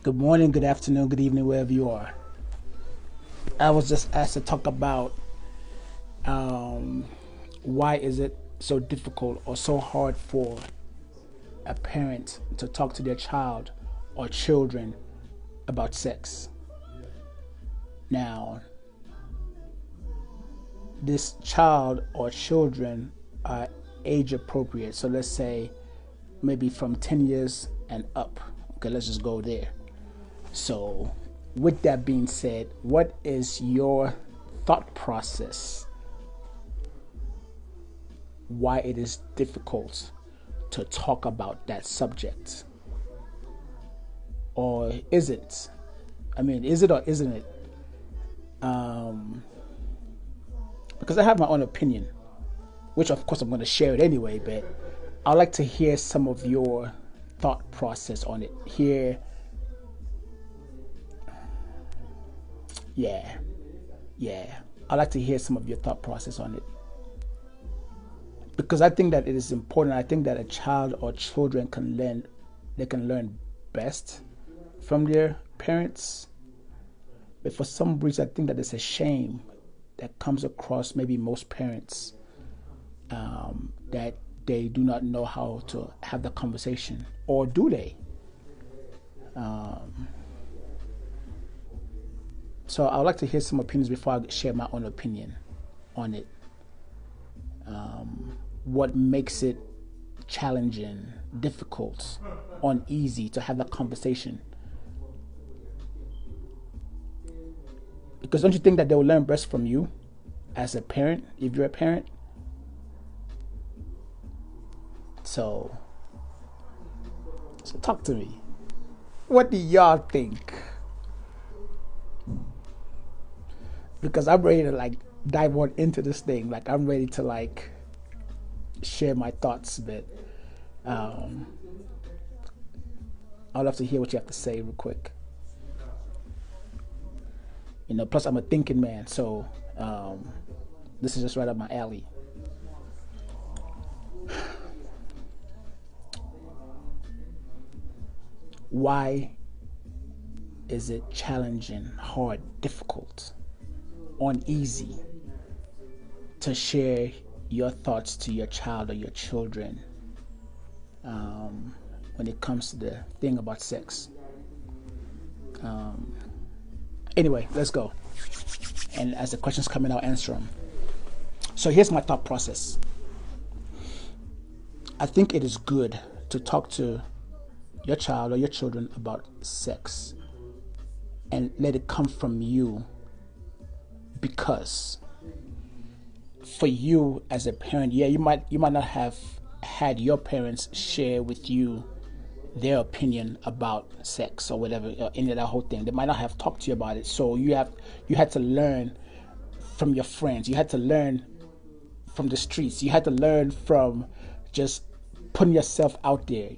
Good morning, good afternoon, good evening, wherever you are. I was just asked to talk about um, why is it so difficult or so hard for a parent to talk to their child or children about sex. Now, this child or children are age appropriate. So let's say maybe from 10 years and up. Okay, let's just go there. So, with that being said, what is your thought process why it is difficult to talk about that subject? Or is it? I mean, is it or isn't it? Um, because I have my own opinion, which of course I'm going to share it anyway, but I'd like to hear some of your thought process on it. Yeah, yeah. I'd like to hear some of your thought process on it. Because I think that it is important. I think that a child or children they can learn best from their parents. But for some reason, I think that it's a shame that comes across maybe most parents, that they do not know how to have the conversation, or do they? Um, so I would like to hear some opinions before I share my own opinion on it. What makes it challenging, difficult, uneasy to have that conversation? Because don't you think that they will learn best from you as a parent, if you're a parent? So, so talk to me. What do y'all think? Because I'm ready to like dive on into this thing. Like I'm ready to like share my thoughts, but um, I'd love to hear what you have to say real quick. Plus I'm a thinking man, so this is just right up my alley. Why is it challenging, hard, difficult, uneasy to share your thoughts to your child or your children, when it comes to the thing about sex? Um, anyway, let's go. And as the questions come in, I'll answer them. So here's my thought process. I think it is good to talk to your child or your children about sex and let it come from you, because for you as a parent, yeah, you might not have had your parents share with you their opinion about sex or whatever, or any of that whole thing. They might not have talked to you about it. So you had to learn from your friends. You had to learn from the streets. You had to learn from just putting yourself out there,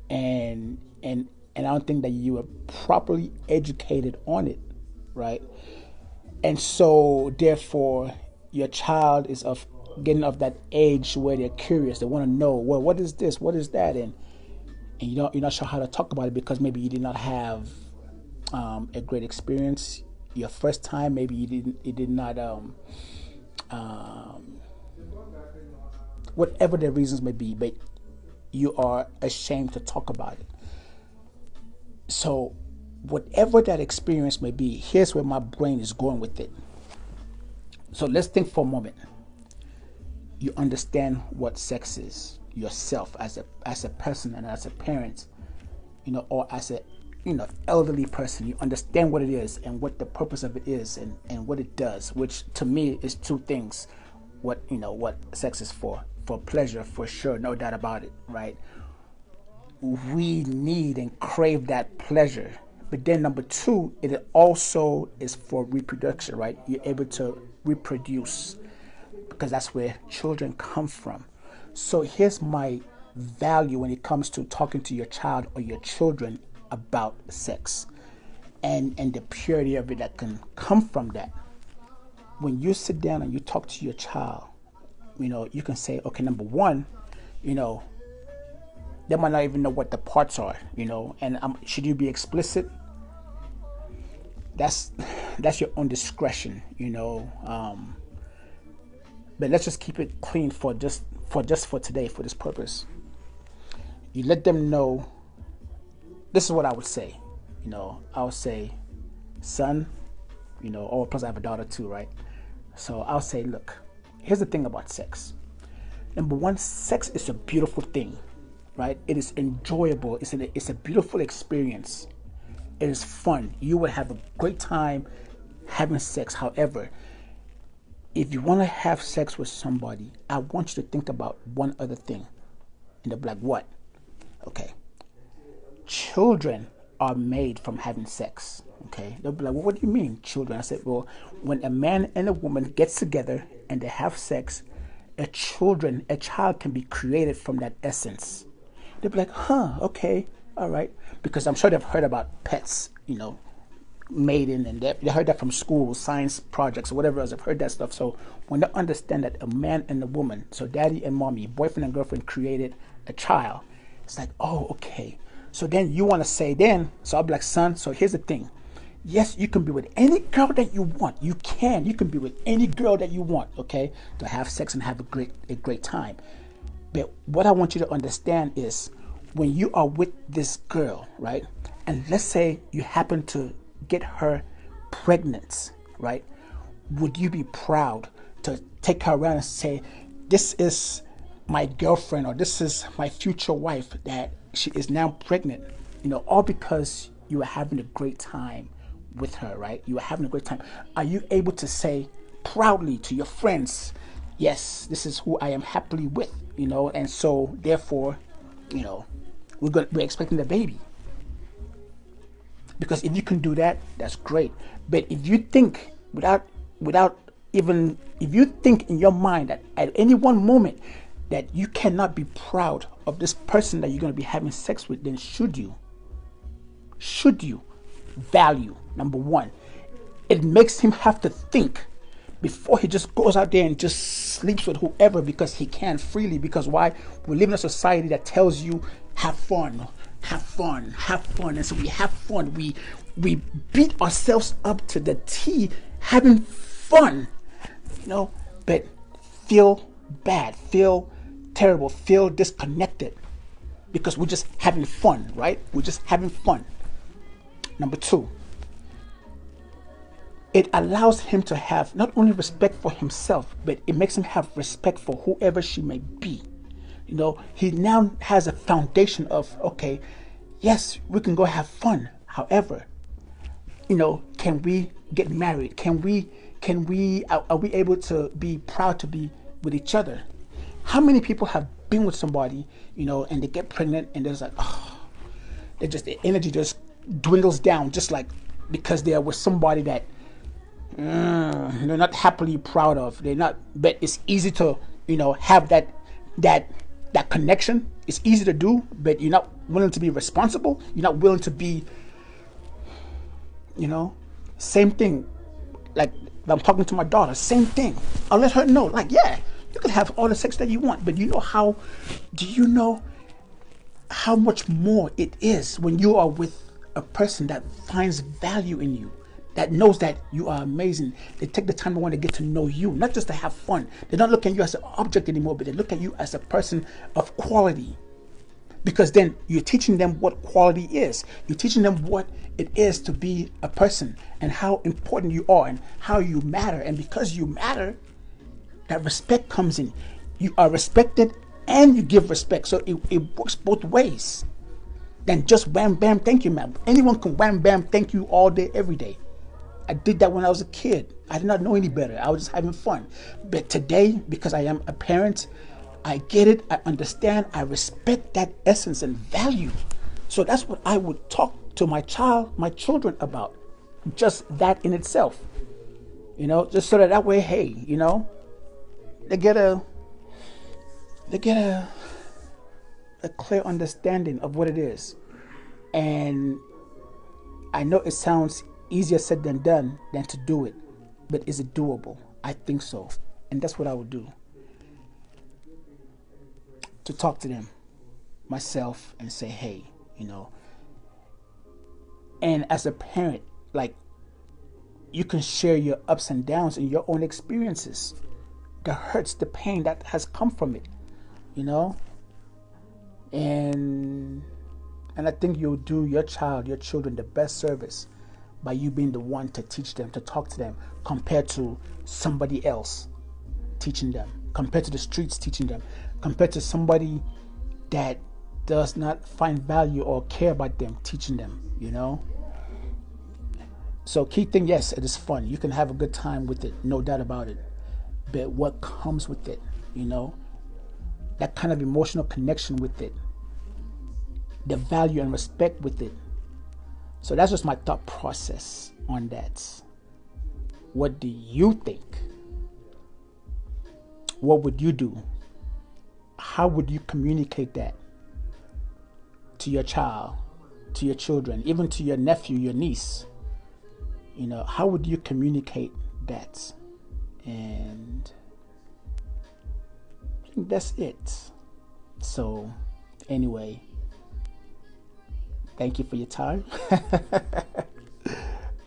and I don't think that you were properly educated on it, right? And so therefore your child is of getting of that age where they're curious. They want to know, well, what is this? What is that? And you're not sure how to talk about it because maybe you did not have a great experience your first time. Maybe you did not um, whatever the reasons may be, but you are ashamed to talk about it. So whatever that experience may be, here's where my brain is going with it. So let's think for a moment. You understand what sex is yourself as a person and as a parent, or as a elderly person. You understand what it is and what the purpose of it is, and what it does, which to me is two things. What sex is for pleasure, for sure, no doubt about it, right? We need and crave that pleasure. But then number two, it also is for reproduction, right? You're able to reproduce because that's where children come from. So here's my value when it comes to talking to your child or your children about sex, and the purity of it that can come from that. When you sit down and you talk to your child, you can say, okay, number one, you know, They might not even know what the parts are, and should you be explicit? That's your own discretion, but let's just keep it clean for today, for this purpose. You let them know. This is what I would say. I would say, son, or plus I have a daughter too, right? So I'll say, look, here's the thing about sex. Number one, sex is a beautiful thing, right? It is enjoyable. It's a beautiful experience. It is fun. You will have a great time having sex. However, if you want to have sex with somebody, I want you to think about one other thing. And they'll be like, what? Okay. Children are made from having sex. Okay. They'll be like, well, what do you mean, children? I said, well, when a man and a woman gets together and they have sex, a child can be created from that essence. They'll be like, huh, okay, all right. Because I'm sure they've heard about pets, mating, and they heard that from school, science projects, or whatever else. I've heard that stuff. So when they understand that a man and a woman, so daddy and mommy, boyfriend and girlfriend, created a child, it's like, oh, okay. So then you want to say so I'll be like, son, so here's the thing. Yes, you can be with any girl that you want. You can be with any girl that you want, okay, to have sex and have a great time. But what I want you to understand is when you are with this girl, right, and let's say you happen to get her pregnant, right, would you be proud to take her around and say, this is my girlfriend, or this is my future wife that she is now pregnant, all because you are having a great time with her, right? You are having a great time. Are you able to say proudly to your friends, yes, this is who I am happily with, and so therefore, we're expecting the baby? Because if you can do that, that's great. But if you think if you think in your mind that at any one moment that you cannot be proud of this person that you're going to be having sex with, then should you value, number one, it makes him have to think before he just goes out there and just sleeps with whoever because he can freely. Because why? We live in a society that tells you have fun. And so we have fun. We beat ourselves up to the T having fun, but feel bad, feel terrible, feel disconnected because we're just having fun, right? We're just having fun. Number two, it allows him to have not only respect for himself, but it makes him have respect for whoever she may be. He now has a foundation of, okay, yes, we can go have fun. However, can we get married? Are we able to be proud to be with each other? How many people have been with somebody, and they get pregnant and there's like, oh, the energy just dwindles down, just like because they're with somebody that they're not happily proud of. They're not, but it's easy to, have that connection. It's easy to do, but you're not willing to be responsible. You're not willing to be, same thing. Like I'm talking to my daughter, same thing. I'll let her know, like, yeah, you can have all the sex that you want, but do you know how much more it is when you are with a person that finds value in you, that knows that you are amazing. They take the time to want to get to know you, not just to have fun. They don't look at you as an object anymore, but they look at you as a person of quality. Because then you're teaching them what quality is. You're teaching them what it is to be a person and how important you are and how you matter. And because you matter, that respect comes in. You are respected and you give respect. So it works both ways. Than just wham, bam, thank you, ma'am. Anyone can wham, bam, thank you all day, every day. I did that when I was a kid. I did not know any better. I was just having fun. But today, because I am a parent, I get it, I understand, I respect that essence and value. So that's what I would talk to my children about. Just that in itself. Just so that way, hey, they get a clear understanding of what it is. And I know it sounds easier said than done than to do it, but is it doable? I think so. And that's what I would do. To talk to them. myself and say, hey, you know, and as a parent, like, you can share your ups and downs and your own experiences, the hurts, the pain that has come from it, you know, and I think you'll do your children the best service by you being the one to teach them, to talk to them, compared to somebody else teaching them, compared to the streets teaching them, compared to somebody that does not find value or care about them teaching them, you know. So key thing, yes, it is fun. You can have a good time with it, no doubt about it. But what comes with it, you know, that kind of emotional connection with it, the value and respect with it. So that's just my thought process on that. What do you think? What would you do? How would you communicate that to your child, to your children, even to your nephew, your niece? You know, how would you communicate that? And I think that's it. So, anyway, thank you for your time.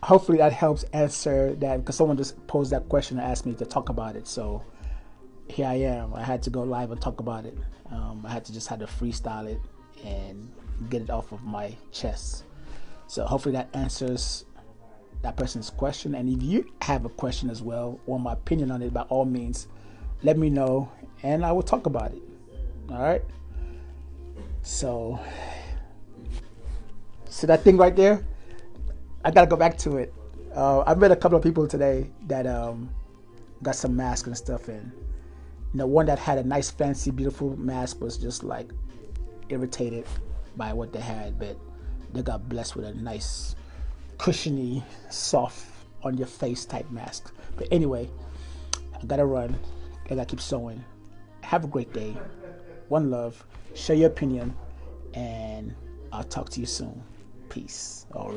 Hopefully that helps answer that, because someone just posed that question and asked me to talk about it. So here I am. I had to go live and talk about it. I had to freestyle it and get it off of my chest. So hopefully that answers that person's question. And if you have a question as well, or my opinion on it, by all means, let me know and I will talk about it. All right. So that thing right there, I gotta go back to it. I met a couple of people today that got some masks and stuff, and one that had a nice, fancy, beautiful mask was just like irritated by what they had, but they got blessed with a nice, cushiony, soft on your face type mask. But anyway, I gotta run. I gotta keep sewing. Have a great day. One love. Share your opinion, and I'll talk to you soon. Peace. All right.